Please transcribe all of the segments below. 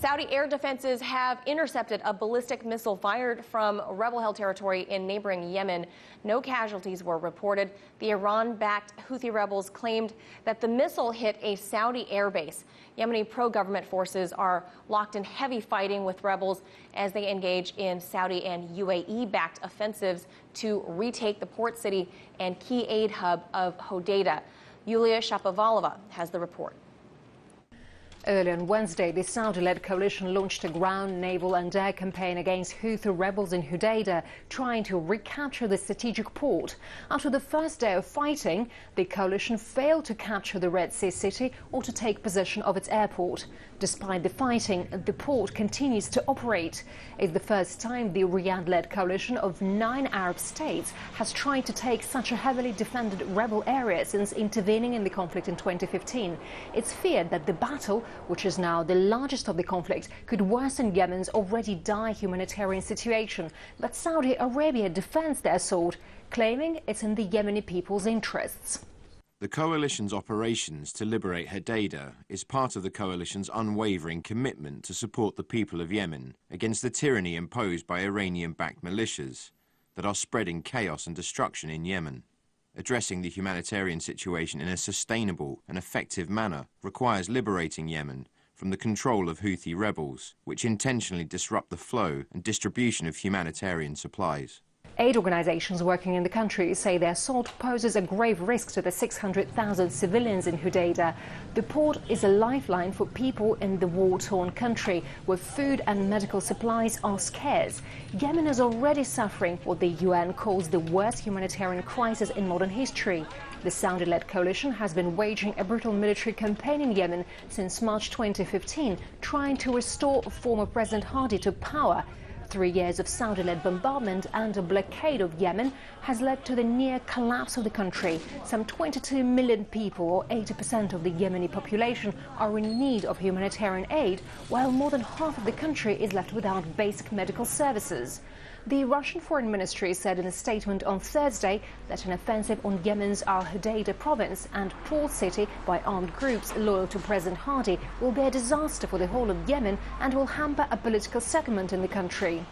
Saudi air defenses have intercepted a ballistic missile fired from rebel-held territory in neighboring Yemen. No casualties were reported. The Iran-backed Houthi rebels claimed that the missile hit a Saudi airbase. Yemeni pro-government forces are locked in heavy fighting with rebels as they engage in Saudi and UAE-backed offensives to retake the port city and key aid hub of Hodeida. Yulia Shapovalova has the report. Early on Wednesday, the Saudi-led coalition launched a ground, naval and air campaign against Houthi rebels in Hodeida, trying to recapture the strategic port. After the first day of fighting, the coalition failed to capture the Red Sea city or to take possession of its airport. Despite the fighting, the port continues to operate. It's the first time the Riyadh-led coalition of 9 Arab states has tried to take such a heavily defended rebel area since intervening in the conflict in 2015. It's feared that the battle, which is now the largest of the conflict, could worsen Yemen's already dire humanitarian situation. But Saudi Arabia defends the assault, claiming it's in the Yemeni people's interests. The coalition's operations to liberate Hodeida is part of the coalition's unwavering commitment to support the people of Yemen against the tyranny imposed by Iranian-backed militias that are spreading chaos and destruction in Yemen. Addressing the humanitarian situation in a sustainable and effective manner requires liberating Yemen from the control of Houthi rebels, which intentionally disrupt the flow and distribution of humanitarian supplies. Aid organizations working in the country say the assault poses a grave risk to the 600,000 civilians in Hodeida. The port is a lifeline for people in the war-torn country, where food and medical supplies are scarce. Yemen is already suffering what the UN calls the worst humanitarian crisis in modern history. The Saudi-led coalition has been waging a brutal military campaign in Yemen since March 2015, trying to restore former President Houthi to power. 3 years of Saudi-led bombardment and a blockade of Yemen has led to the near collapse of the country. Some 22 million people, or 80% of the Yemeni population, are in need of humanitarian aid, while more than half of the country is left without basic medical services. The Russian Foreign Ministry said in a statement on Thursday that an offensive on Yemen's al-Hodeida province and port city by armed groups loyal to President Hadi will be a disaster for the whole of Yemen and will hamper a political settlement in the country.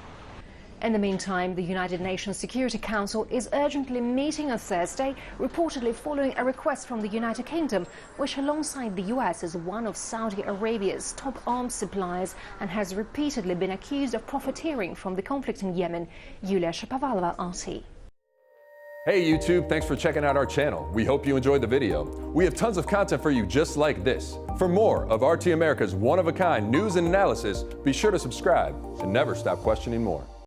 In the meantime, the United Nations Security Council is urgently meeting on Thursday, reportedly following a request from the United Kingdom, which alongside the US is one of Saudi Arabia's top arms suppliers and has repeatedly been accused of profiteering from the conflict in Yemen. Yulia Shapovalova, RT. Hey YouTube, thanks for checking out our channel. We hope you enjoyed the video. We have tons of content for you just like this. For more of RT America's one-of-a-kind news and analysis, be sure to subscribe and never stop questioning more.